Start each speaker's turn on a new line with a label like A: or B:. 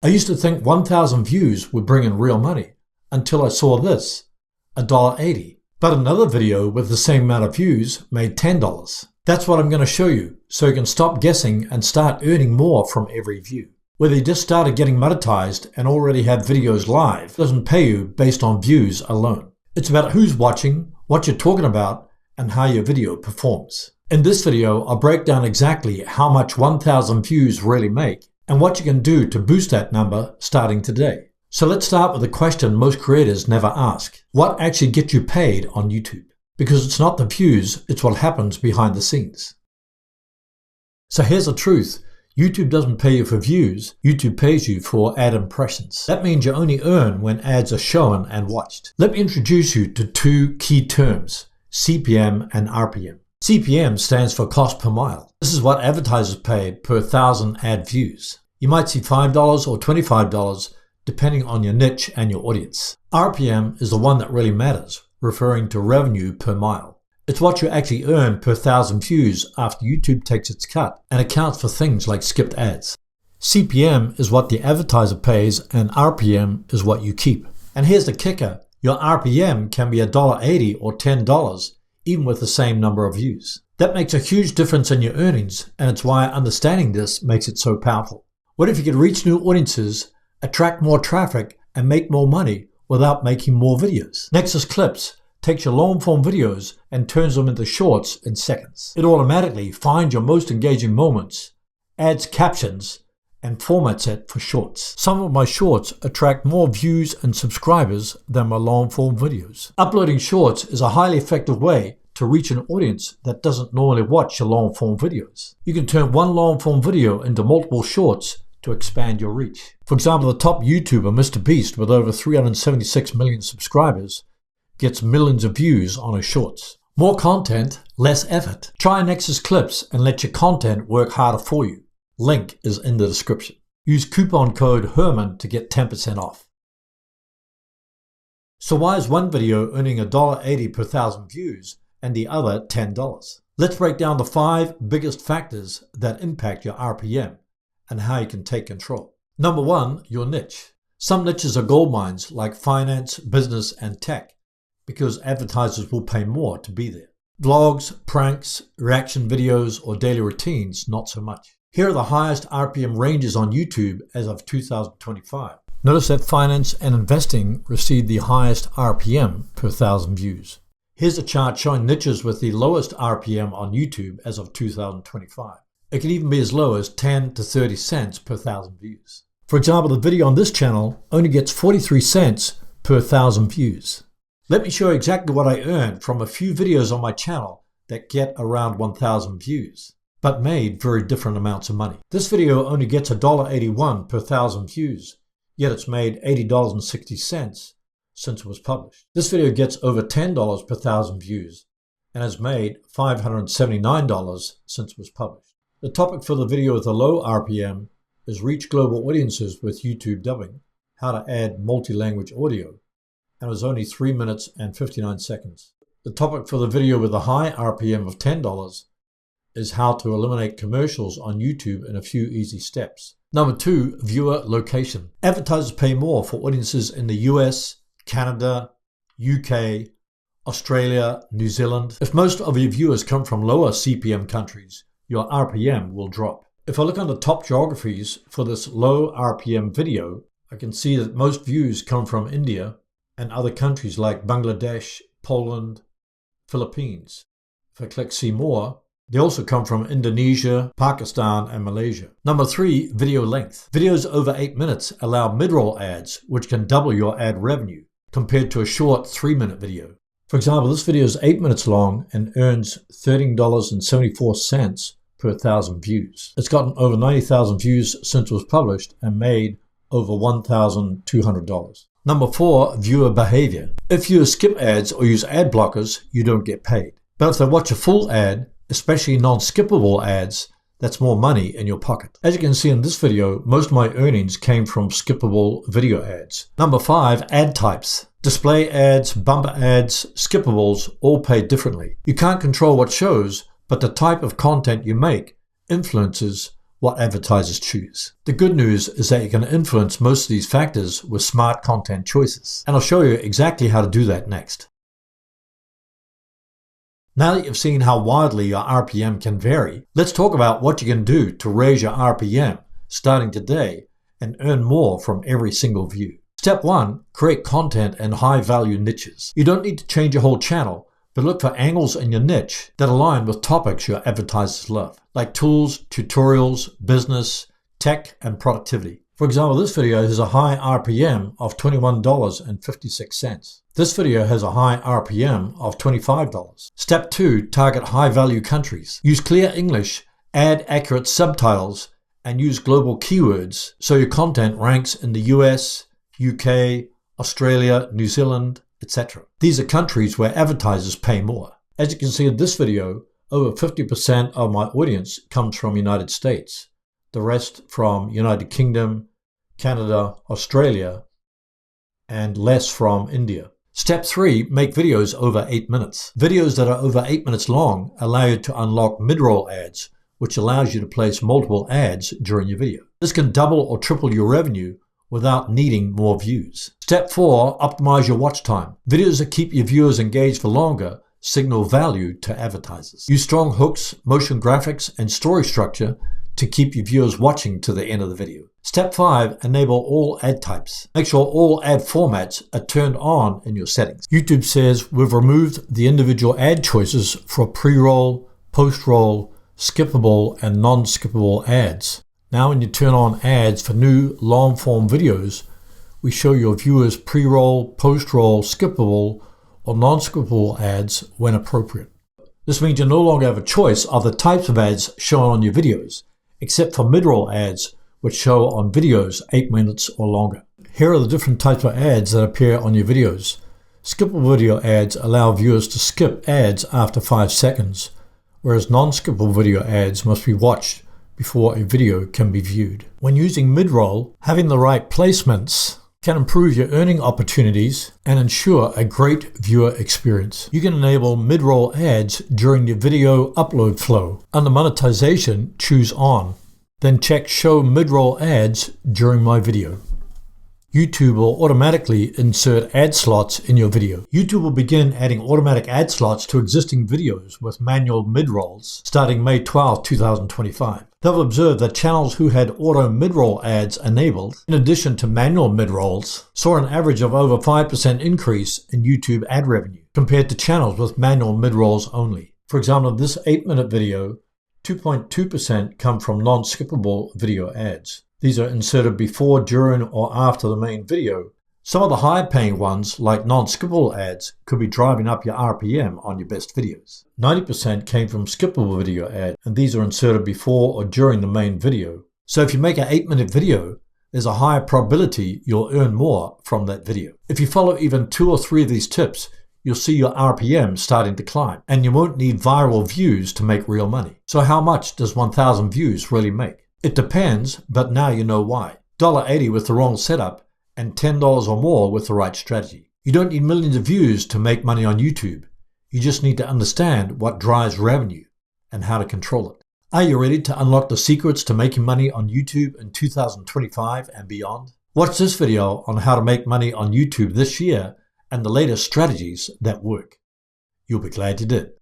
A: I used to think 1,000 views would bring in real money until I saw this, $1.80. But another video with the same amount of views made $10. That's what I'm going to show you, so you can stop guessing and start earning more from every view. Whether you just started getting monetized and already have videos live, doesn't pay you based on views alone. It's about who's watching, what you're talking about, and how your video performs. In this video, I'll break down exactly how much 1,000 views really make and what you can do to boost that number starting today. So let's start with the question most creators never ask. What actually gets you paid on YouTube? Because it's not the views, it's what happens behind the scenes. So here's the truth. YouTube doesn't pay you for views, YouTube pays you for ad impressions. That means you only earn when ads are shown and watched. Let me introduce you to two key terms, CPM and RPM. CPM stands for cost per mile. This is what advertisers pay per 1,000 ad views. You might see $5 or $25 depending on your niche and your audience. RPM is the one that really matters, referring to revenue per mile. It's what you actually earn per 1,000 views after YouTube takes its cut and accounts for things like skipped ads. CPM is what the advertiser pays and RPM is what you keep. And here's the kicker. Your RPM can be $1.80 or $10 even with the same number of views. That makes a huge difference in your earnings, and it's why understanding this makes it so powerful. What if you could reach new audiences, attract more traffic, and make more money without making more videos? Nexus Clips takes your long-form videos and turns them into shorts in seconds. It automatically finds your most engaging moments, adds captions, and formats it for shorts. Some of my shorts attract more views and subscribers than my long-form videos. Uploading shorts is a highly effective way to reach an audience that doesn't normally watch your long-form videos. You can turn one long-form video into multiple shorts to expand your reach. For example, the top YouTuber, Mr. Beast, with over 376 million subscribers, gets millions of views on his shorts. More content, less effort. Try Nexus Clips and let your content work harder for you. Link is in the description. Use coupon code HERMAN to get 10% off. So why is one video earning $1.80 per 1,000 views and the other $10? Let's break down the 5 biggest factors that impact your RPM and how you can take control. Number 1, your niche. Some niches are gold mines like finance, business, and tech because advertisers will pay more to be there. Vlogs, pranks, reaction videos, or daily routines, not so much. Here are the highest RPM ranges on YouTube as of 2025. Notice that finance and investing received the highest RPM per 1,000 views. Here's a chart showing niches with the lowest RPM on YouTube as of 2025. It can even be as low as 10 to 30 cents per 1,000 views. For example, the video on this channel only gets 43 cents per 1,000 views. Let me show you exactly what I earned from a few videos on my channel that get around 1,000 views, but made very different amounts of money. This video only gets $1.81 per 1,000 views, yet it's made $80.60 since it was published. This video gets over $10 per 1,000 views and has made $579 since it was published. The topic for the video with a low RPM is Reach Global Audiences with YouTube Dubbing, how to add multi-language audio, and it was only 3 minutes and 59 seconds. The topic for the video with a high RPM of $10 is how to eliminate commercials on YouTube in a few easy steps. Number 2, viewer location. Advertisers pay more for audiences in the US, Canada, UK, Australia, New Zealand. If most of your viewers come from lower CPM countries, your RPM will drop. If I look on the top geographies for this low RPM video, I can see that most views come from India and other countries like Bangladesh, Poland, Philippines. If I click see more, they also come from Indonesia, Pakistan, and Malaysia. Number 3, video length. Videos over 8 minutes allow mid-roll ads, which can double your ad revenue compared to a short 3-minute video. For example, this video is 8 minutes long and earns $13.74 per 1,000 views. It's gotten over 90,000 views since it was published and made over $1,200. Number 4, viewer behavior. If viewers skip ads or use ad blockers, you don't get paid. But if they watch a full ad, especially non-skippable ads, that's more money in your pocket. As you can see in this video, most of my earnings came from skippable video ads. Number 5, ad types. Display ads, bumper ads, skippables all pay differently. You can't control what shows, but the type of content you make influences what advertisers choose. The good news is that you can influence most of these factors with smart content choices, and I'll show you exactly how to do that next. Now that you've seen how widely your RPM can vary, let's talk about what you can do to raise your RPM starting today and earn more from every single view. Step 1, create content in high-value niches. You don't need to change your whole channel, but look for angles in your niche that align with topics your advertisers love, like tools, tutorials, business, tech, and productivity. For example, this video has a high RPM of $21.56. This video has a high RPM of $25. Step 2, target high-value countries. Use clear English, add accurate subtitles, and use global keywords so your content ranks in the US, UK, Australia, New Zealand, etc. These are countries where advertisers pay more. As you can see in this video, over 50% of my audience comes from the United States, the rest from United Kingdom, Canada, Australia, and less from India. Step 3, make videos over 8 minutes. Videos that are over 8 minutes long allow you to unlock mid-roll ads, which allows you to place multiple ads during your video. This can double or triple your revenue without needing more views. Step 4, optimize your watch time. Videos that keep your viewers engaged for longer signal value to advertisers. Use strong hooks, motion graphics, and story structure to keep your viewers watching to the end of the video. Step 5, enable all ad types. Make sure all ad formats are turned on in your settings. YouTube says we've removed the individual ad choices for pre-roll, post-roll, skippable, and non-skippable ads. Now when you turn on ads for new long-form videos, we show your viewers pre-roll, post-roll, skippable, or non-skippable ads when appropriate. This means you no longer have a choice of the types of ads shown on your videos, except for mid-roll ads, which show on videos 8 minutes or longer. Here are the different types of ads that appear on your videos. Skippable video ads allow viewers to skip ads after 5 seconds, whereas non-skippable video ads must be watched before a video can be viewed. When using mid-roll, having the right placements can improve your earning opportunities and ensure a great viewer experience. You can enable mid-roll ads during your video upload flow. Under monetization, choose on. Then check show mid-roll ads during my video. YouTube will automatically insert ad slots in your video. YouTube will begin adding automatic ad slots to existing videos with manual mid-rolls starting May 12, 2025. They'll observe that channels who had auto mid-roll ads enabled, in addition to manual mid-rolls, saw an average of over 5% increase in YouTube ad revenue compared to channels with manual mid-rolls only. For example, in this 8-minute video, 2.2% come from non-skippable video ads. These are inserted before, during, or after the main video. Some of the high-paying ones, like non-skippable ads, could be driving up your RPM on your best videos. 90% came from skippable video ads, and these are inserted before or during the main video. So if you make an 8-minute video, there's a higher probability you'll earn more from that video. If you follow even 2 or 3 of these tips, you'll see your RPM starting to climb, and you won't need viral views to make real money. So how much does 1,000 views really make? It depends, but now you know why. $1.80 with the wrong setup and $10 or more with the right strategy. You don't need millions of views to make money on YouTube. You just need to understand what drives revenue and how to control it. Are you ready to unlock the secrets to making money on YouTube in 2025 and beyond? Watch this video on how to make money on YouTube this year and the latest strategies that work. You'll be glad you did.